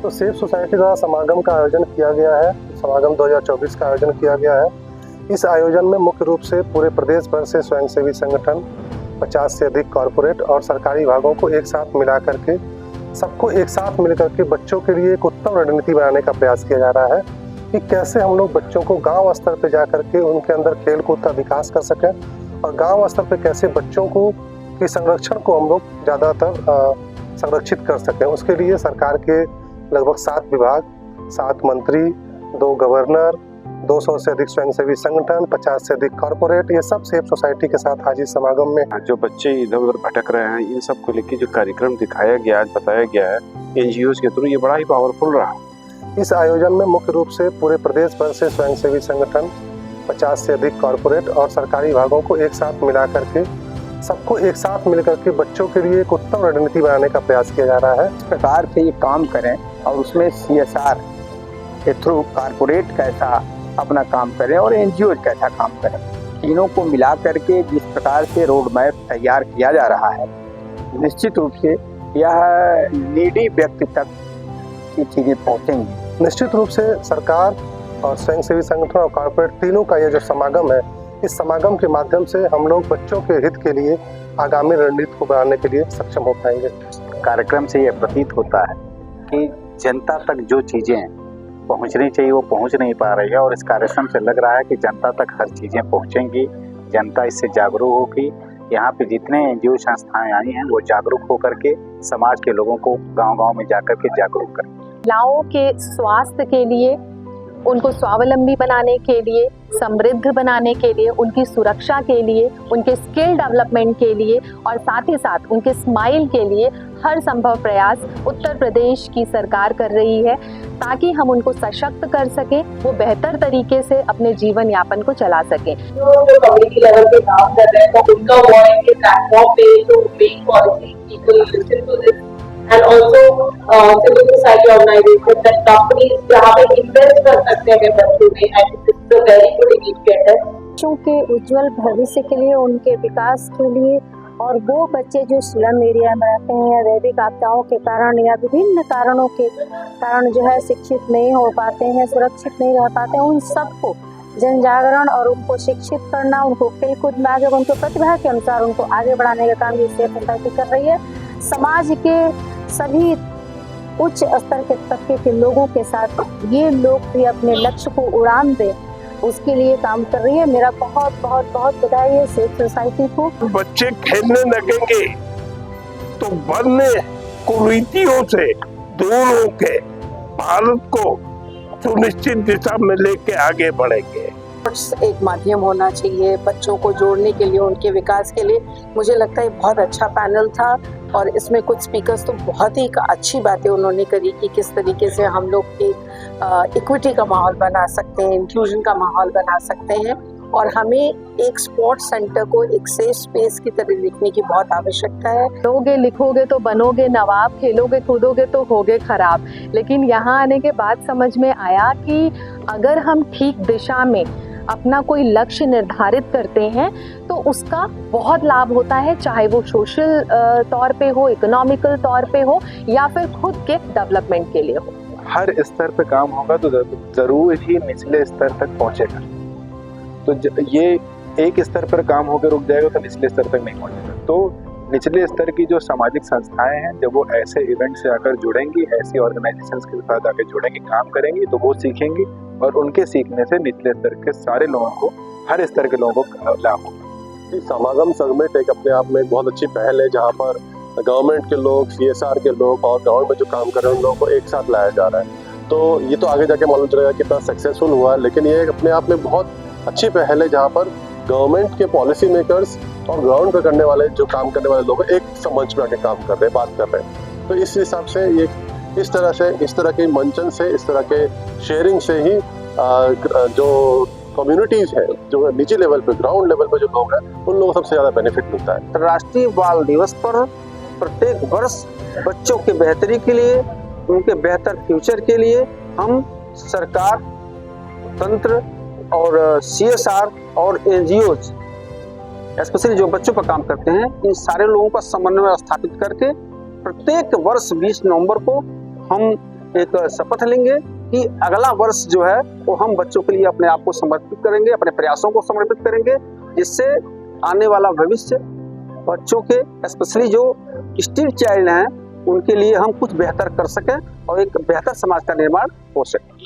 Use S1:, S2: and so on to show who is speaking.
S1: तो safe society द्वारा समागम का आयोजन किया गया है। समागम 2024 का आयोजन किया गया है। इस आयोजन में मुख्य रूप से पूरे प्रदेश भर से स्वयंसेवी संगठन, 50 से अधिक कॉरपोरेट और सरकारी विभागों को एक साथ मिला करके सबको एक साथ मिलकर के बच्चों के लिए एक उत्तम रणनीति बनाने का प्रयास किया जा रहा है कि कैसे हम लोग बच्चों को गांव स्तर पर जा करके उनके अंदर खेल कूद का विकास कर सकें और गांव स्तर पर कैसे बच्चों को के संरक्षण को हम लोग ज़्यादातर संरक्षित कर सकें। उसके लिए सरकार के लगभग 7 विभाग, 7 मंत्री, 2 गवर्नर, 200 से अधिक स्वयंसेवी संगठन, 50 से अधिक कॉरपोरेट, ये सब सेफ सोसाइटी के साथ आज इस समागम में
S2: जो बच्चे इधर उधर भटक रहे हैं, इन सब को लेकर जो कार्यक्रम दिखाया गया, बताया गया है NGOs के थ्रू, ये बड़ा ही पावरफुल रहा।
S1: इस आयोजन में मुख्य रूप से पूरे प्रदेश भर से स्वयंसेवी संगठन, 50 से अधिक कॉरपोरेट और सरकारी विभागों को एक साथ मिला करके सबको एक साथ मिलकर के बच्चों के लिए एक उत्तम रणनीति बनाने का प्रयास किया जा रहा है।
S3: इस प्रकार से ये काम करें और उसमें CSR के थ्रू कॉरपोरेट कैसा अपना काम करें और NGOs कैसा काम करें, तीनों को मिला करके जिस प्रकार से रोड मैप तैयार किया जा रहा है, निश्चित रूप से यह नीडी व्यक्ति तक ये चीज़ें पहुँचेंगी।
S1: निश्चित रूप से सरकार और स्वयंसेवी संगठन और कॉरपोरेट तीनों का ये जो समागम है, इस समागम के माध्यम से हम लोग बच्चों के हित के लिए आगामी रणनीति को बनाने के लिए सक्षम हो पाएंगे।
S3: कार्यक्रम से यह प्रतीत होता है कि जनता तक जो चीज़ें पहुंचनी चाहिए वो पहुंच नहीं पा रही है और इस कार्यक्रम से लग रहा है कि जनता तक हर चीज़ें पहुंचेंगी, जनता इससे जागरूक होगी। यहाँ पे जितने NGO संस्थाएं आई हैं वो जागरूक होकर के समाज के लोगों को गांव-गांव में जाकर के जागरूक करें।
S4: महिलाओं के स्वास्थ्य के लिए, उनको स्वावलंबी बनाने के लिए, समृद्ध बनाने के लिए, उनकी सुरक्षा के लिए, उनके स्किल डेवलपमेंट के लिए और साथ ही साथ उनके स्माइल के लिए हर संभव प्रयास उत्तर प्रदेश की सरकार कर रही है ताकि हम उनको सशक्त कर सकें, वो बेहतर तरीके से अपने जीवन यापन को चला सकें।
S5: जो कम्युनिटी लेवल पे काम कर रहे हैं तो उनका वॉइस के प्लेटफॉर्म पे जो make policy people listen to this and also civil society organizations and companies जहाँ पे इन्वेस्ट कर सकते हैं बच्चों में, and this is a very good initiative।
S6: बच्चों के उज्जवल भविष्य के लिए, उनके विकास के लिए, और वो बच्चे जो स्लम एरिया में रहते हैं या दैविक आपदाओं के कारण या विभिन्न कारणों के कारण जो है शिक्षित नहीं हो पाते हैं, सुरक्षित नहीं रह पाते हैं, उन सबको जन जागरण और उनको शिक्षित करना, उनको खेलकूद में आगे, उनको प्रतिभा के अनुसार उनको आगे बढ़ाने का काम ये सेफ सोसाइटी कर रही है। समाज के सभी उच्च स्तर के तबके के लोगों के साथ ये लोग भी अपने लक्ष्य को उड़ान दें, उसके लिए काम कर रही है। मेरा बहुत बहुत बहुत बधाई है सेफ सोसाइटी को।
S7: बच्चे खेलने लगेंगे तो बनने कुरीतियों से दूर होके भारत को सुनिश्चित दिशा में लेके आगे बढ़ेंगे।
S8: एक माध्यम होना चाहिए बच्चों को जोड़ने के लिए, उनके विकास के लिए। मुझे लगता है बहुत अच्छा पैनल था और इसमें कुछ स्पीकर्स तो बहुत ही अच्छी बातें उन्होंने करी कि किस तरीके से हम लोग एक इक्विटी का माहौल बना सकते हैं, इंक्लूजन का माहौल बना सकते हैं और हमें एक स्पोर्ट्स सेंटर को एक सेफ स्पेस की तरह देखने की बहुत आवश्यकता है।
S4: पढ़ोगे लिखोगे तो बनोगे नवाब, खेलोगे कूदोगे तो होगे खराब। लेकिन यहाँ आने के बाद समझ में आया कि अगर हम ठीक दिशा में अपना कोई लक्ष्य निर्धारित करते हैं तो उसका बहुत लाभ होता है, चाहे वो सोशल तौर पे हो, इकोनॉमिकल तौर पे हो या फिर खुद के डेवलपमेंट के लिए हो।
S2: हर स्तर पे काम होगा तो जरूर ही निचले स्तर तक पहुंचेगा। तो ये एक स्तर पर काम होकर रुक जाएगा तो निचले स्तर तक नहीं पहुंचेगा। तो निचले स्तर की जो सामाजिक संस्थाएं हैं, जब वो ऐसे इवेंट से आकर जुड़ेंगी, ऐसी ऑर्गेनाइजेशंस के साथ आकर जुड़ेंगी, काम करेंगी, तो वो सीखेंगी और उनके सीखने से निचले स्तर के सारे लोगों को, हर स्तर के लोगों को लाभ होगा।
S1: समागम समिट एक अपने आप में एक बहुत अच्छी पहल है जहाँ पर गवर्नमेंट के लोग, CSR के लोग और गाँव में जो काम कर रहे हैं उन लोगों को एक साथ लाया जा रहा है। तो ये तो आगे जाके मालूम चलेगा कितना सक्सेसफुल हुआ है, लेकिन ये अपने आप में बहुत अच्छी पहल है जहाँ पर गवर्नमेंट के पॉलिसी मेकर्स और ग्राउंड पे करने वाले, जो काम करने वाले लोग एक मंच पे आके काम कर रहे हैं, बात कर रहे हैं। तो इस हिसाब से ये इस तरह के मंचन से, इस तरह के शेयरिंग से ही जो कम्युनिटीज है, जो निजी लेवल पे, ग्राउंड लेवल पे जो लोग हैं, उन लोगों को सबसे ज्यादा बेनिफिट मिलता है।
S3: राष्ट्रीय बाल दिवस पर प्रत्येक वर्ष बच्चों की बेहतरी के लिए, उनके बेहतर फ्यूचर के लिए हम सरकार, तंत्र और CSR और NGOs, स्पेशली जो बच्चों पर काम करते हैं, इन सारे लोगों का समन्वय स्थापित करके प्रत्येक वर्ष 20 नवंबर को हम
S9: एक शपथ लेंगे कि अगला वर्ष जो है वो हम बच्चों के लिए अपने आप को समर्पित करेंगे, अपने प्रयासों को समर्पित करेंगे, जिससे आने वाला भविष्य बच्चों के स्पेशली जो स्ट्रीट चाइल्ड हैं उनके लिए हम कुछ बेहतर कर सकें और एक बेहतर समाज का निर्माण हो सके।